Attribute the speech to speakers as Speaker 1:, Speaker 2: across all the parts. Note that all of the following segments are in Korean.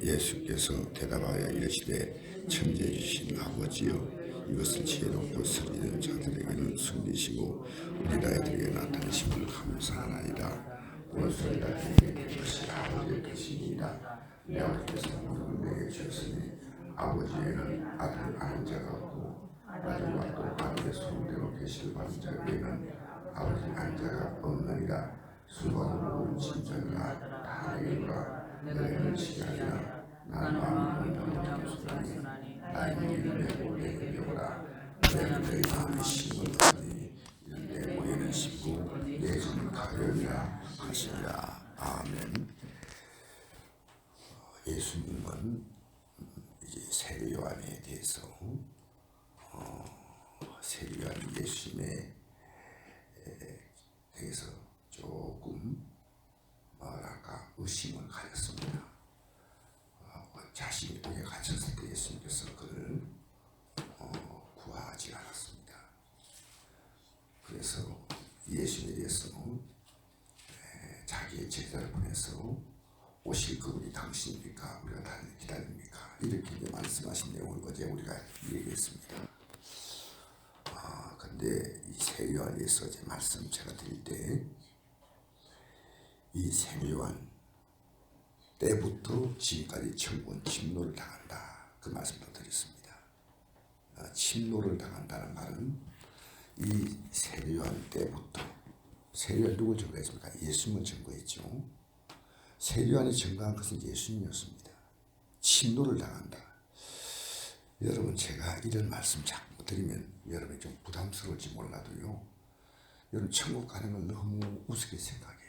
Speaker 1: 예수께서 대답하여 이르시되 천지에 주신 아버지여 이것을 지혜롭고 스리된 자들에게는 숨기시고 우리 아이들에게 나타내심을 감사하나이다. 원수를 다스리게 된 것이 아버지의 뜻이니이다. 내 아버지께서 모든 내게 주셨으니 아버지에는 아들 아는 자가 없고 아들과 또 아들의 소원대로 계시를 받은 자 외에는 아버지 아는 자가 없느니라. 수고하는 모든 짐승이나 다 내게 오라. 너희는 지하리라. 나는 마음이 온전한 소리니 나의 일을 내고 내게 배우라. 내가 너희 마음에 심을 얻으니 내 모에는 심고 내 손은 가벼우리라 하시니라. 아멘. 예수님은 이제 세례 요한에 대해서 세례 요한 예수님에 대해서 조금 뭐랄까 의심을 가졌습니다. 자신이 벽에 갇혔을 때 예수님께서 그를 구하지 않았습니다. 그래서 예수님에 대해서 자기의 제자를 보내서 오실 그분이 당신입니까? 우리가 다 기다립니까? 이렇게 말씀하신 내용을 어제 우리가 얘기했습니다. 근데 이 세례 요한에서 이제 말씀 제가 드릴 때 이 세례 요한 때부터 지금까지 천군 침노를 당한다. 그 말씀도 드렸습니다. 침노를 당한다는 말은 이 세례 요한 때부터 세례 요한 누굴 증거했습니까? 예수님을 증거했죠. 세례 요한이 증거한 것은 예수님이었습니다. 침노를 당한다. 여러분 제가 이런 말씀 자꾸 드리면 여러분이 좀 부담스러울지 몰라도요. 여러분 천국 가는 걸 너무 우습게 생각해요.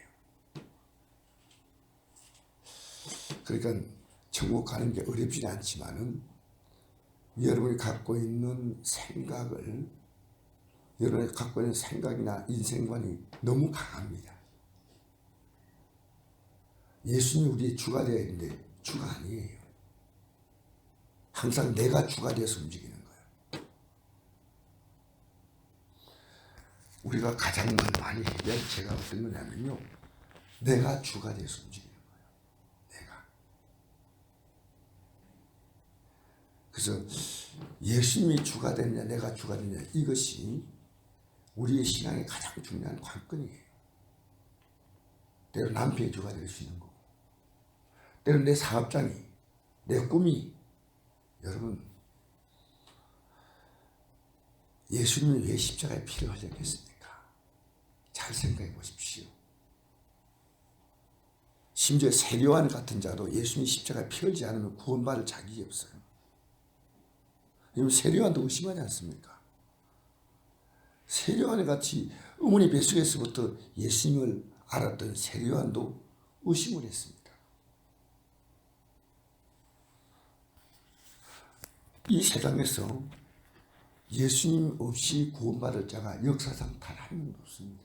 Speaker 1: 그러니까 천국 가는 게 어렵지는 않지만은 여러분이 갖고 있는 생각을 여러분이 갖고 있는 생각이나 인생관이 너무 강합니다. 예수님이 우리의 주가 되어야 되는데 주가 아니에요. 항상 내가 주가 되어서 움직이는 거예요. 우리가 가장 많이 해야 제가 어떤 거냐면요. 내가 주가 되어서 움직이는 거예요. 내가. 그래서 예수님이 주가 됐냐 내가 주가 됐냐 이것이 우리의 신앙의 가장 중요한 관건이에요. 때로 남편이 주가 될 수 있는 거고 때로 내 사업장이 내 꿈이 여러분 예수님이 왜 십자가에 피를 흘렸겠습니까? 잘 생각해 보십시오. 심지어 세례 요한 같은 자도 예수님이 십자가에 피 흘리지 않으면 구원받을 자격이 없어요. 세례 요한도 의심하지 않습니까? 세례 요한 같이 어머니 뱃속에서부터 예수님을 알았던 세례 요한도 의심을 했습니다. 이 세상에서 예수님 없이 구원받을 자가 역사상 단 한 명도 없습니다.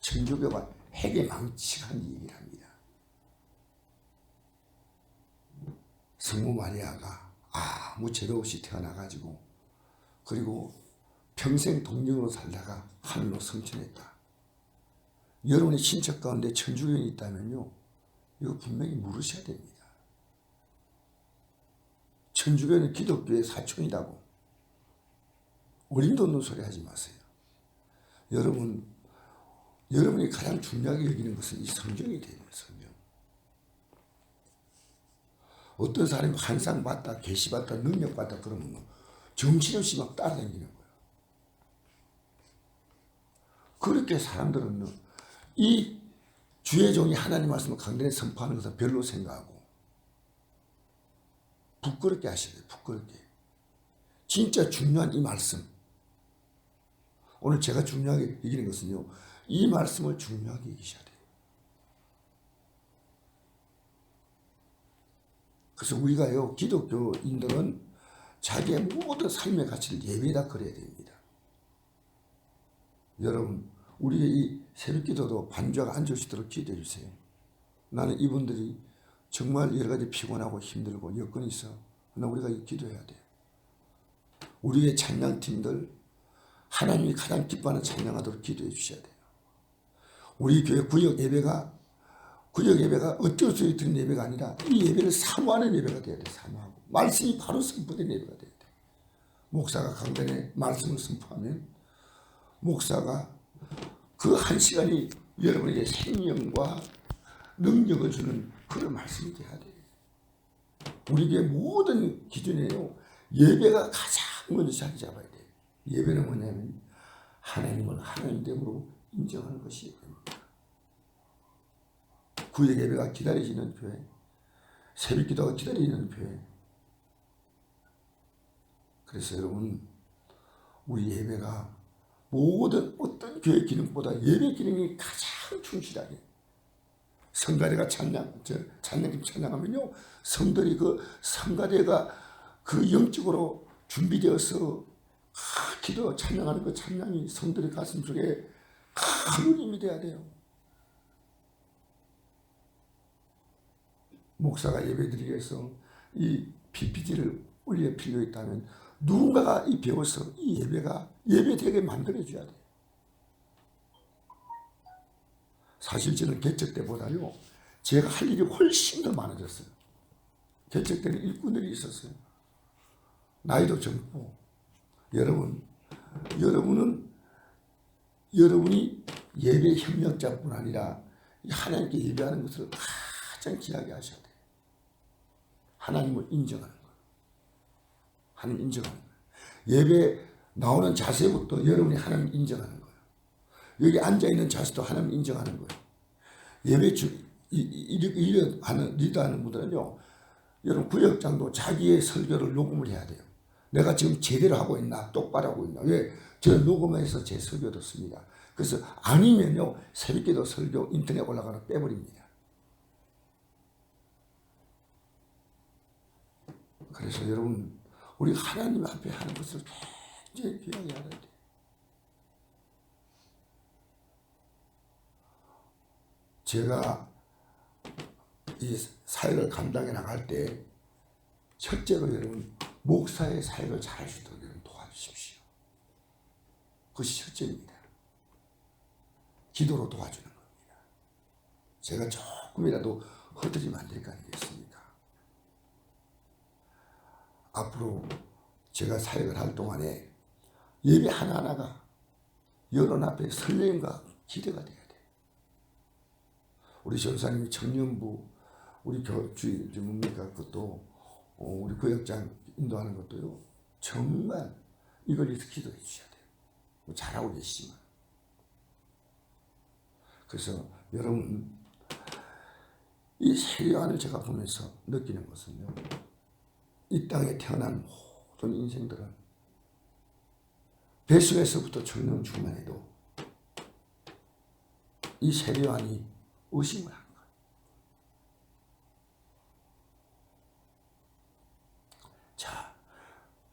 Speaker 1: 천주교가 해계망측한 얘기를 합니다. 성모 마리아가 아무 죄도 없이 태어나가지고 그리고 평생 동령으로 살다가 하늘로 승천했다. 여러분의 친척 가운데 천주교인이 있다면요. 이거 분명히 물으셔야 됩니다. 천주교는 기독교의 사촌이라고 어림도 없는 소리 하지 마세요. 여러분이 가장 중요하게 여기는 것은 이 성경이 되는 성경. 어떤 사람이 환상 받다, 계시 받다, 능력 받다 그러면 정신없이 막 따라다니는 거예요. 그렇게 사람들은 이 주의 종이 하나님 말씀을 강단에 선포하는 것은 별로 생각하고 부끄럽게 하셔야 돼요. 부끄럽게. 진짜 중요한 이 말씀. 오늘 제가 중요하게 여기는 것은요. 이 말씀을 중요하게 여기셔야 돼요. 그래서 우리가요. 기독교인들은 자기의 모든 삶의 가치를 예배에다 걸어야 됩니다. 여러분 우리의 이 새벽기도도 반주가 앉을 수 있도록 기도해 주세요. 나는 이분들이 정말 여러 가지 피곤하고 힘들고 여건이 있어. 그러나 우리가 기도해야 돼요. 우리의 찬양팀들 하나님이 가장 기뻐하는 찬양하도록 기도해 주셔야 돼요. 우리 교회 구역 예배가 구역 예배가 어쩔 수 없이 드는 예배가 아니라 이 예배를 사모하는 예배가 돼야 돼. 사모하고 말씀이 바로 선포된 예배가 돼야 돼. 목사가 강단에 말씀을 선포하면 목사가 그 한 시간이 여러분에게 생명과 능력을 주는 그런 말씀이 돼야 돼. 우리에게 모든 기준에요 예배가 가장 먼저 자리 잡아야 돼. 예배는 뭐냐면 하나님을 하나님됨으로 인정하는 것이 예배입니다. 구역 예배가 기다려지는 교회, 새벽 기도가 기다리는 교회. 그래서 여러분, 우리 예배가 모든 어떤 교회 기능보다 예배 기능이 가장 충실하게, 성가대가 찬양팀 찬양하면요, 성들이 그 성가대가 그 영적으로 준비되어서 기도 찬양하는 그 찬양이 성들의 가슴 속에 큰 힘이 돼야 돼요. 목사가 예배드리기 위해서 이 PPT를 올려 필요 있다면 누군가가 이 배워서 이 예배가 예배되게 만들어줘야 돼요. 사실 저는 개척 때보다요 제가 할 일이 훨씬 더 많아졌어요. 개척 때는 일꾼들이 있었어요. 나이도 젊고 여러분이 예배 협력자뿐 아니라 하나님께 예배하는 것을 가장 귀하게 하셔야 돼요. 하나님을 인정하는 거예요. 하나님 인정하는 거예요. 예배 나오는 자세부터 여러분이 하나님 인정하는 거예요. 여기 앉아있는 자세도 하나님 인정하는 거예요. 예배 리더하는 분들은요, 여러분 구역장도 자기의 설교를 녹음을 해야 돼요. 내가 지금 제대로 하고 있나, 똑바로 하고 있나. 왜? 저는 녹음해서 제 설교 듣습니다. 그래서 아니면요, 새벽기도 설교 인터넷 올라가는 빼버립니다. 그래서 여러분, 우리 하나님 앞에 하는 것을 굉장히 귀하게 알아야 돼요. 제가 이 사역을 감당해 나갈 때 첫째로 여러분 목사의 사역을 잘할 수 있도록 여러분 도와주십시오. 그것이 첫째입니다. 기도로 도와주는 겁니다. 제가 조금이라도 허드리면 안 될 거 아니겠습니까? 앞으로 제가 사역을 할 동안에 예배 하나하나가 여론 앞에 설렘과 기대가 돼야 돼요. 우리 전사님이 청년부, 우리 교주의 뭡니까? 그것도 우리 구역장 인도하는 것도요. 정말 이걸 위해서 기도해 주셔야 돼요. 잘하고 계시지만. 그래서 여러분, 이 세례요한을 제가 보면서 느끼는 것은요. 이 땅에 태어난 모든 인생들은 뱃속에서부터 청년 죽만 해도 이 세례요한이 의심을 한 거예요. 자,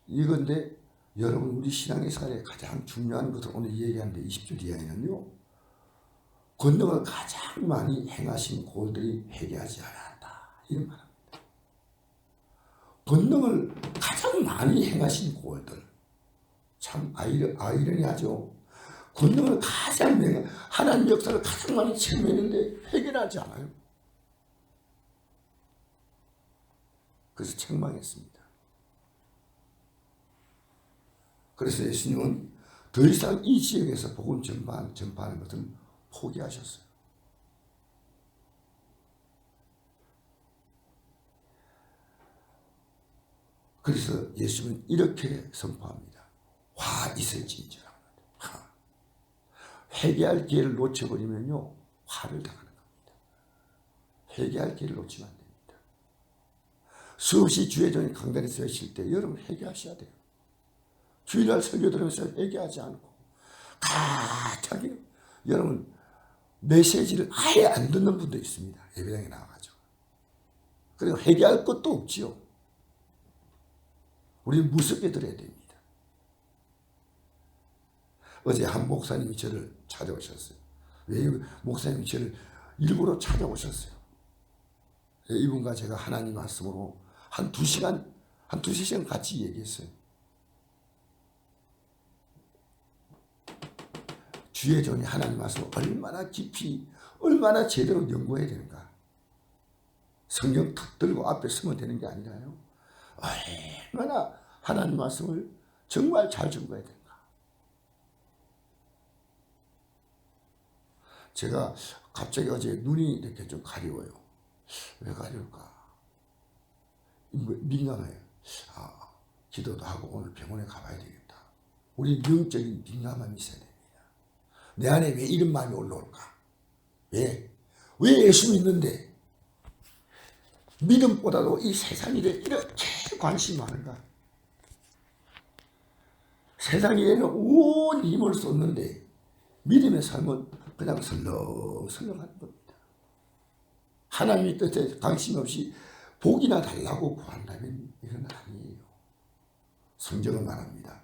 Speaker 1: 이건데 여러분 우리 신앙의 생활에 가장 중요한 것을 오늘 얘기하는데 20절 이하에는요. 권능을 가장 많이 행하신 고을들이 회개하지 않았다. 이런 말입니다. 권능을 가장 많이 행하신 고을들. 참 아이러니하죠. 권능을 가장 하나님 역사를 가장 많이 체험했는데 회개를 하지 않아요. 그래서 책망했습니다. 그래서 예수님은 더 이상 이 지역에서 복음 전파하는 것을 포기하셨어요. 그래서 예수님은 이렇게 선포합니다. 화 있을진저라. 회개할 기회를 놓쳐버리면요. 화를 당하는 겁니다. 회개할 기회를 놓치면 안 됩니다. 수없이 주의종이 강단에 서실 때 여러분 회개하셔야 돼요. 주일날 설교 들으면서 회개하지 않고 가차게 여러분 메시지를 아예 안 듣는 분도 있습니다. 예배당에 나와가지고. 그리고 회개할 것도 없지요. 우리는 무섭게 들어야 됩니다. 어제 한 목사님이 저를 찾아오셨어요. 왜 목사님이 저를 일부러 찾아오셨어요. 이분과 제가 하나님 말씀으로 한 2시간 같이 얘기했어요. 주의 종이 하나님 말씀을 얼마나 깊이, 얼마나 제대로 연구해야 되는가. 성경 탁 들고 앞에 서면 되는 게 아니라요. 얼마나 하나님 말씀을 정말 잘 증거해야 되는가. 제가 갑자기 어제 눈이 이렇게 좀 가려워요. 왜 가려울까? 민감해요. 기도도 하고 오늘 병원에 가봐야 되겠다. 우리 영적인 민감함이 있어야 됩니다. 내 안에 왜 이런 마음이 올라올까? 왜 예수 믿는데 믿음보다도 이 세상 일에 이렇게 관심이 많은가? 세상 일에는 온 힘을 쏟는데 믿음의 삶은 그냥 설렁설렁하는 겁니다. 하나님의 뜻에 관심 없이 복이나 달라고 구한다면 이건 아니에요. 성경은 말합니다.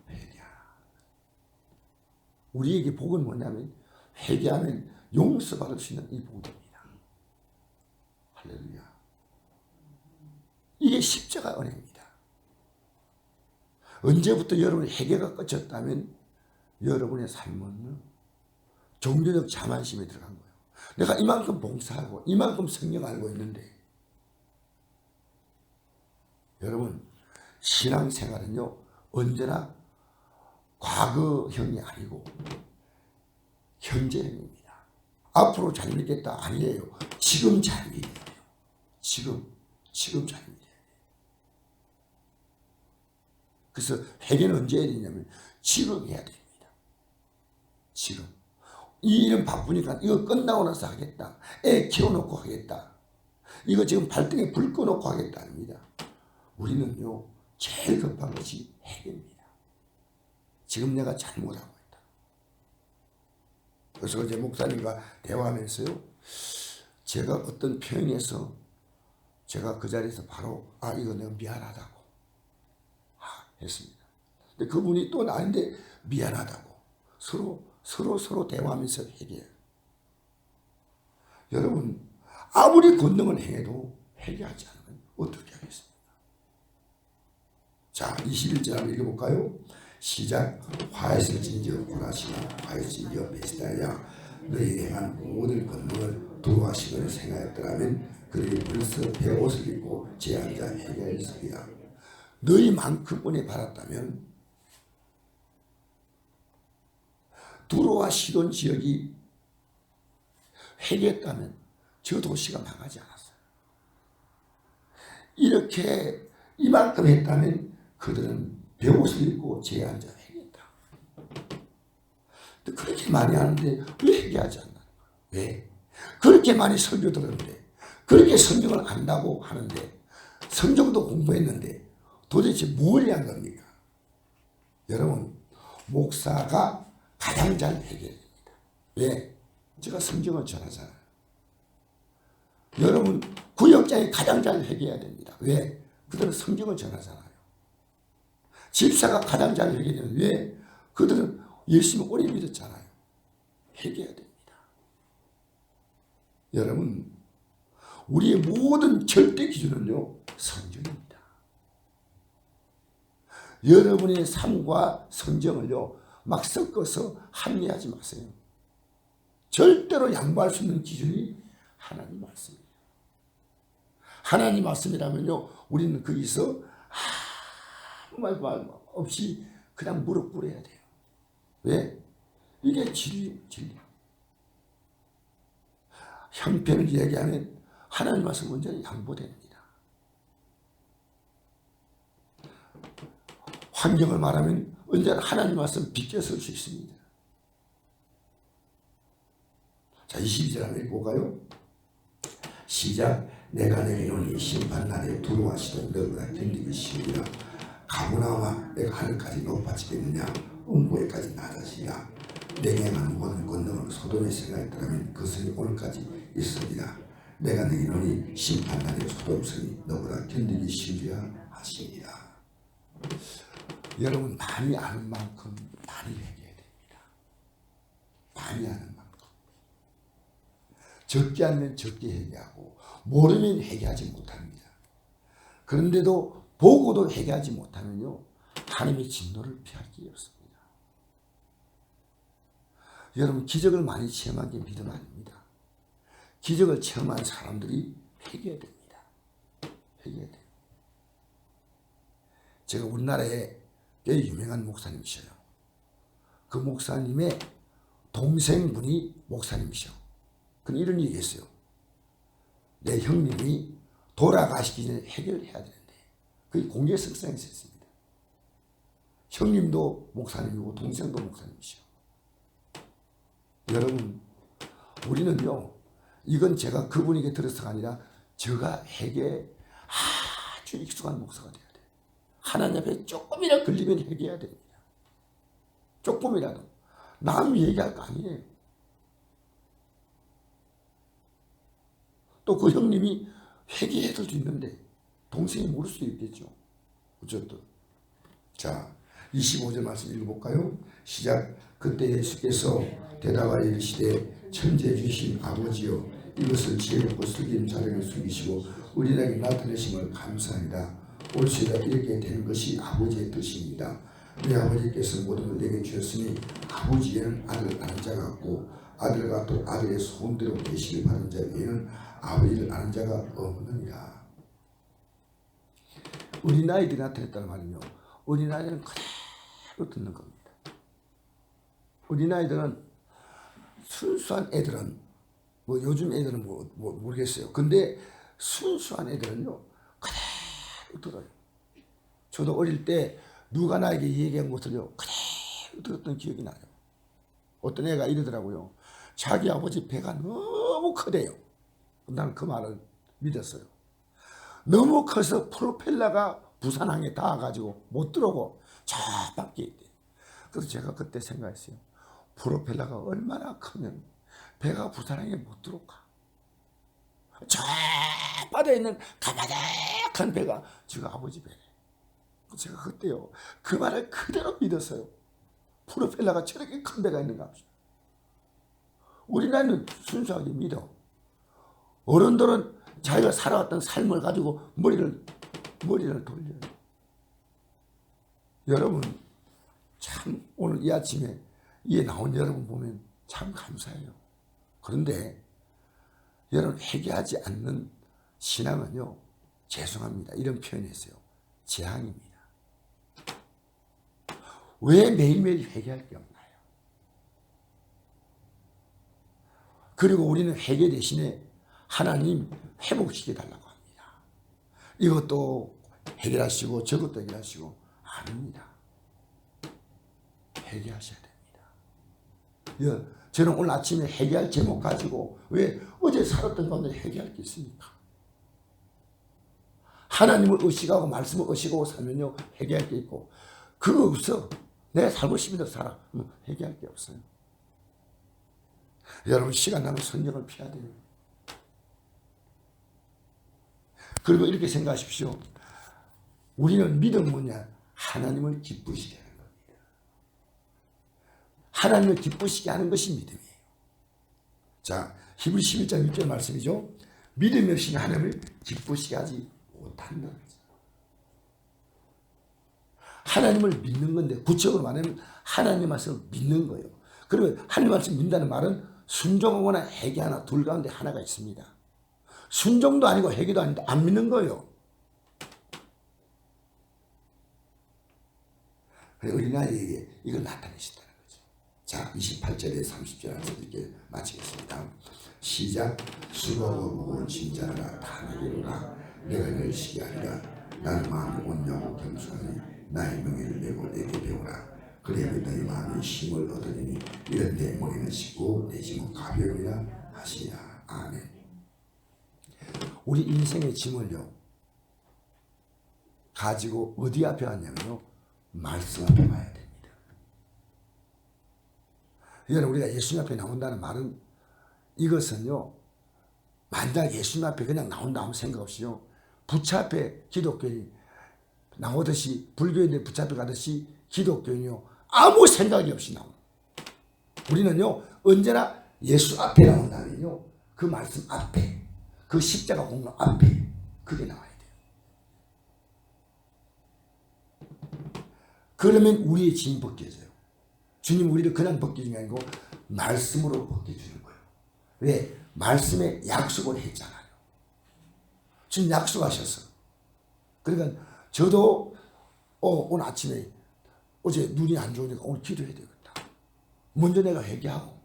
Speaker 1: 회개하라. 우리에게 복은 뭐냐면 회개하면 용서받을 수 있는 이 복입니다. 할렐루야. 이게 십자가 은혜입니다. 언제부터 여러분의 회개가 꺼졌다면 여러분의 삶은 종교적 자만심에 들어간 거예요. 내가 이만큼 봉사하고 이만큼 성경 알고 있는데, 여러분 신앙생활은요 언제나 과거형이 아니고 현재형입니다. 앞으로 잘 믿겠다 아니에요. 지금 잘 믿어야 돼요. 지금 잘 믿어야 돼요. 그래서 회개는 언제 해야 되냐면 지금 해야 됩니다. 지금 이 일은 바쁘니까 이거 끝나고 나서 하겠다. 애 키워놓고 하겠다. 이거 지금 발등에 불 꺼놓고 하겠다 아닙니다. 우리는요 제일 급한 것이 회개입니다. 지금 내가 잘못하고 있다. 그래서 어제 목사님과 대화하면서요 제가 어떤 표현에서 제가 그 자리에서 바로 이거 내가 미안하다고 했습니다. 근데 그분이 또 나한테 미안하다고 서로 대화하면서 회개해요. 여러분 아무리 권능을 행해도 회개하지 않으면 어떻게 하겠습니까? 자 21절 한번 읽어볼까요? 시작. 화해슬진저 고라시나 화해진저 베시다야 너희 행한 모든 권능을 도와시기를 생각했더라면 그들이 벌써 베옷을 입고 제 앉아 회개하였으리라. 너희만큼 은혜 받았다면 두로와 시돈 지역이 회개했다면 저 도시가 망하지 않았어요. 이렇게 이만큼 했다면 그들은 베옷을 입고 제에 앉아 회개했다. 그렇게 많이 하는데 왜 회개하지 않나? 왜? 그렇게 많이 설교 들었는데, 그렇게 성경을 안다고 하는데, 성경도 공부했는데 도대체 뭘 한 겁니까? 여러분 목사가 가장 잘 회개합니다. 왜? 제가 성경을 전하잖아요. 여러분 구역장이 가장 잘 회개해야 됩니다. 왜? 그들은 성경을 전하잖아요. 집사가 가장 잘 회개되는 왜? 그들은 예수님을 오래 믿었잖아요. 회개해야 됩니다. 여러분 우리의 모든 절대 기준은요 성경입니다. 여러분의 삶과 성경을요 막 섞어서 합리하지 마세요. 절대로 양보할 수 있는 기준이 하나님 말씀이에요. 하나님 말씀이라면요 우리는 거기서 아무 말 없이 그냥 무릎 꿇어야 돼요. 왜? 이게 진리. 형편을 이야기하면 하나님 말씀 언제나 양보됩니다. 환경을 말하면 언제나 하나님 말씀 비껴설 수 있습니다. 자 22절 한번 읽어볼까요? 시작. 내가 내게 이르노니 심판날에 두려워하시던 너보다 견디기 쉬우리라. 가문하와 내가 하늘까지 높아지겠느냐 음부에까지 낮아지리라. 내게 행한 모든 권능을 소돔에 생각했더라면 그 성이 오늘까지 있으리라. 내가 내게 이르노니 심판날에 소돔 성이 너보다 견디기 쉬우리라 하시니라. 여러분 많이 아는 만큼 많이 회개해야 됩니다. 많이 아는 만큼. 적게 알면 적게 회개하고 모르면 회개하지 못합니다. 그런데도 보고도 회개하지 못하면요 하나님의 진노를 피할 길이 없습니다. 여러분 기적을 많이 체험한 게 믿음 아닙니다. 기적을 체험한 사람들이 회개해야 됩니다. 회개해야 돼요. 제가 우리나라에 꽤 유명한 목사님이셔요. 그 목사님의 동생분이 목사님이셔. 그는 이런 얘기 했어요. 내 형님이 돌아가시기 전에 해결해야 되는데 그게 공개석상에서 했습니다. 형님도 목사님이고 동생도 목사님이셔. 여러분, 우리는요, 이건 제가 그분에게 들어서가 아니라 제가 회개에 아주 익숙한 목사가 돼야 돼요. 하나님 앞에 조금이라도 걸리면 회개해야 됩니다. 조금이라도. 남 얘기할 거 아니에요. 또 그 형님이 회개해도 있는데 동생이 모를 수 있겠죠. 어쨌든. 자, 25절 말씀 읽어볼까요? 시작. 그때 예수께서 대답하여 이르시되 천재 주신 아버지여, 이것을 지혜롭고 슬기는 자를 숨기시고 우리에게 나타내심을 감사합니다. 올시다 이렇게 되는 것이 아버지의 뜻입니다. 내 아버지께서 모든 걸 내게 주셨으니 아버지에는 아들을 아는 자가 없고 아들과 또 아들의 소원대로 계시를 받은 자 외에는 아버지를 아는 자가 없느니라. 어린아이들이 나타냈다는 말은요, 어린아이들은 그대로 듣는 겁니다. 어린아이들은, 순수한 애들은, 뭐 요즘 애들은 모르겠어요. 근데 순수한 애들은요, 그대로 들어요. 저도 어릴 때 누가 나에게 얘기한 것을요, 그대로 들었던 기억이 나요. 어떤 애가 이러더라고요. 자기 아버지 배가 너무 크대요. 나는 그 말을 믿었어요. 너무 커서 프로펠러가 부산항에 닿아가지고 못 들어오고 저 밖에 있대. 그래서 제가 그때 생각했어요. 프로펠러가 얼마나 크면 배가 부산항에 못 들어올까? 저 바다에 있는 가마닥한 배가 지금 아버지 배래. 제가 그때요, 그 말을 그대로 믿었어요. 프로펠러가 저렇게 큰 배가 있는가 합시다. 우리나라는 순수하게 믿어. 어른들은 자기가 살아왔던 삶을 가지고 머리를 돌려요. 여러분, 참 오늘 이 아침에 이에 나온 여러분 보면 참 감사해요. 그런데 여러분, 회개하지 않는 신앙은요, 죄송합니다, 이런 표현했어요. 재앙입니다. 왜 매일매일 회개할 게 없나요? 그리고 우리는 회개 대신에 하나님 회복시켜 달라고 합니다. 이것도 해결하시고 저것도 해결하시고 아닙니다. 회개하셔야 됩니다. 저는 오늘 아침에 회개할 제목 가지고, 왜 어제 살았던 가운데 회개할 게 있습니까? 하나님을 의식하고 말씀을 의식하고 살면요, 회개할 게 있고, 그거 없어. 내가 살고 싶은데 살아. 회개할 게 없어요. 여러분, 시간 나면 성경을 펴야 돼요. 그리고 이렇게 생각하십시오. 우리는 믿음은 뭐냐? 하나님을 기쁘시게 하는 겁니다. 하나님을 기쁘시게 하는 것이 믿음이에요. 자, 히브리서 11장 6절 말씀이죠. 믿음이 없이 하나님을 기쁘시게 하지 못한다는 거죠. 하나님을 믿는 건데, 구체적으로 말하면 하나님 말씀을 믿는 거예요. 그러면 하나님 말씀 믿는다는 말은 순종하거나 회개하나 둘 가운데 하나가 있습니다. 순종도 아니고 회개도 아닌데 안 믿는 거예요. 어린아이에게 이걸 나타내신다는 거죠. 자, 28절에 30절 이렇게 마치겠습니다. 시작. 수고하고 무거운 짐자라 다 내게로라. 내가 너를 쉬게 하리라. 나는 마음이 온유하고 겸손하니 나의 명예를 내고 내게 배우라. 그래야 너희 마음이 힘을 얻으리니 이런 내 머리는 쉽고 내 짐은 가벼우리라 하시냐. 아멘. 우리 인생의 짐을요, 가지고 어디 앞에 왔냐면요, 말씀 앞에 와야 됩니다. 여러분, 우리가 예수님 앞에 나온다는 말은, 이것은요, 만약 예수님 앞에 그냥 나온다 아무 생각 없이요, 부처 앞에 기독교인이 나오듯이, 불교인들 부처 앞에 가듯이 기독교인이요, 아무 생각이 없이 나옵니다. 우리는요, 언제나 예수 앞에 나온다면요, 그 말씀 앞에, 그 십자가 공로 앞에, 그게 나와야 돼요. 그러면 우리의 짐이 벗겨져요. 주님 우리를 그냥 벗겨주는 게 아니고 말씀으로 벗겨주는 거예요. 왜? 말씀에 약속을 했잖아요. 지금 약속하셨어. 그러니까 저도 오늘 아침에 어제 눈이 안 좋으니까 오늘 기도해야 되겠다. 먼저 내가 회개하고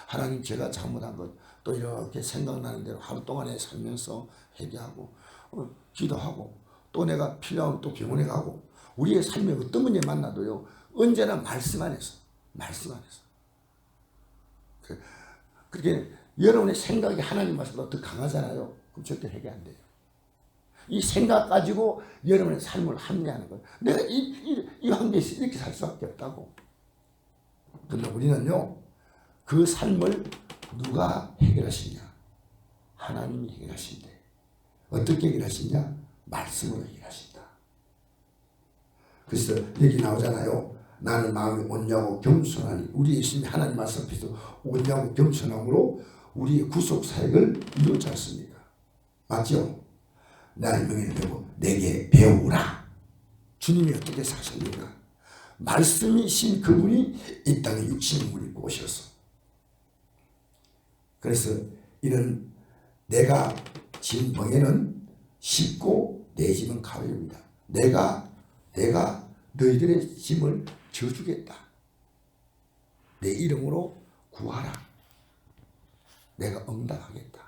Speaker 1: 하나님 제가 잘못한 것 또 이렇게 생각나는 대로 하루 동안에 살면서 회개하고 기도하고 또 내가 필요하면 또 병원에 가고 우리의 삶에 어떤 문제 만나도요 언제나 말씀 안에서 그렇게 여러분의 생각이 하나님 말씀보다 더 강하잖아요. 그럼 절대 회개 안 돼요. 이 생각 가지고 여러분의 삶을 합리하는 거예요. 내가 이 환경에서 이렇게 살 수밖에 없다고. 그런데 우리는요 그 삶을 누가 해결하시냐? 하나님이 해결하신대. 어떻게 해결하시냐? 말씀으로 해결하신다. 그래서 여기 나오잖아요. 나는 마음이 온유하고 겸손하니 우리 예수님이 하나님 말씀 앞에서 온유하고 겸손함으로 우리의 구속 사역을 이루지 않습니까? 맞죠? 나의 명예를 배우고 내게 배우라. 주님이 어떻게 사셨는가? 말씀이신 그분이 이 땅에 육신을 입고 오셔서 그래서 이런 내가 진 멍에는 쉽고 내 짐은 가벼웁니다. 내가 너희들의 짐을 져주겠다. 내 이름으로 구하라. 내가 응답하겠다.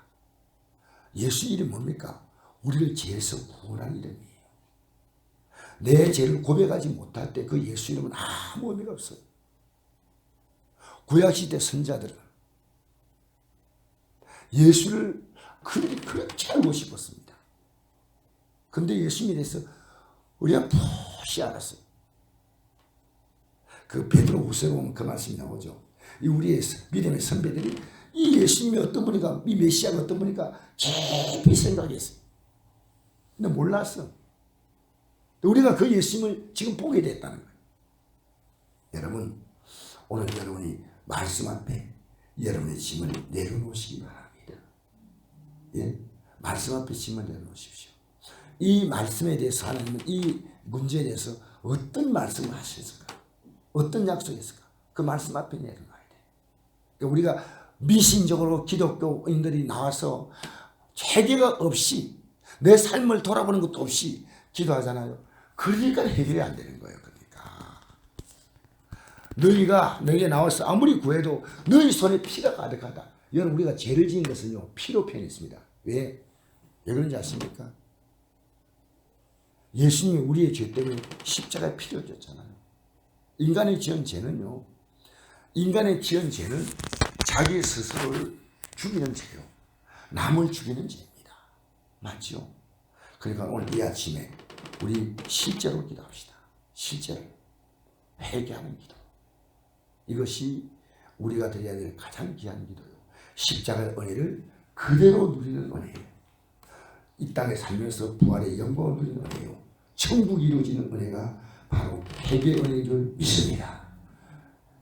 Speaker 1: 예수 이름 뭡니까? 우리를 죄에서 구원한 이름이에요. 내 죄를 고백하지 못할 때 그 예수 이름은 아무 의미가 없어요. 구약시대 선자들은 예수를 그렇게 알고 싶었습니다. 그런데 예수님에 대해서 우리가 푹이 알았어요. 그 베드로 후서에 보면 그 말씀이 나오죠. 이 우리의 믿음의 선배들이 이 예수님이 어떤 분이가 이 메시아가 어떤 분이가 깊이 생각했어요. 근데 몰랐어. 우리가 그 예수님을 지금 보게 됐다는 거예요. 여러분 오늘 여러분이 말씀 앞에 여러분의 짐을 내려놓으시기 바랍니다. 예? 말씀 앞에 짐을 내려놓으십시오. 이 말씀에 대해서 하나님은 이 문제에 대해서 어떤 말씀을 하셨을까? 어떤 약속했을까? 그 말씀 앞에 내려놔야 돼. 그러니까 우리가 미신적으로 기독교인들이 나와서 회개가 없이 내 삶을 돌아보는 것도 없이 기도하잖아요. 그러니까 해결이 안 되는 거예요. 그러니까 너희가 나와서 아무리 구해도 너희 손에 피가 가득하다. 여러분 우리가 죄를 지은 것은요 피로 표현했습니다. 왜 그런지 아십니까? 예수님이 우리의 죄 때문에 십자가에 피를 흘렸잖아요. 인간의 지은 죄는요 자기 스스로를 죽이는 죄요. 남을 죽이는 죄입니다. 맞죠? 그러니까 오늘 이 아침에 우리 실제로 기도합시다. 실제로 회개하는 기도. 이것이 우리가 드려야 될 가장 귀한 기도요. 십자가의 은혜를 그대로 누리는 은혜예요. 이 땅에 살면서 부활의 영광을 누리는 은혜요. 천국이 이루어지는 은혜가 바로 회개의 은혜인 줄 믿습니다.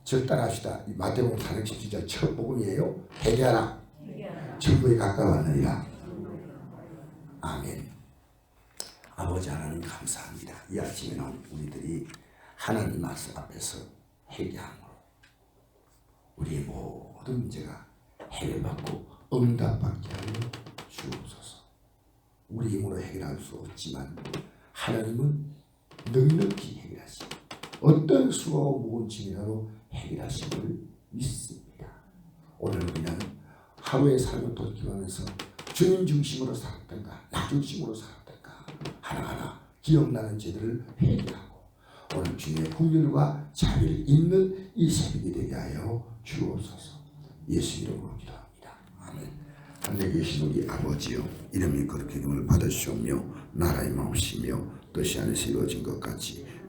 Speaker 1: 저 따라합시다. 마태복음 4장 17절 첫 복음이에요. 회개하라. 천국에 가까웠느니라. 아멘. 아버지 하나님 감사합니다. 이 아침에는 우리들이 하나님 말씀 앞에서 회개함으로 우리의 모든 문제가 해결받고 응답받게 하여 주옵소서. 우리 힘으로 해결할 수 없지만 하나님은 넉넉히 해결하시고 어떤 수고하고 무거운 짐이라도 해결하심을 믿습니다. 오늘 그냥 하루의 삶을 돌이켜가면서 주님 중심으로 살았던가 나 중심으로 살았던가 하나하나 기억나는 죄들을 회개하고 오늘 주님의 긍휼과 자비를 잇는 이 새벽이 되게 하여 주옵소서. 예수 이름으로 기도합니다. 아멘. 하늘에 계신 우리 아버지여 이름이 거룩히 여김을 받으시오며 나라의 마음이시며 뜻이 안에서 이루어진 것 같이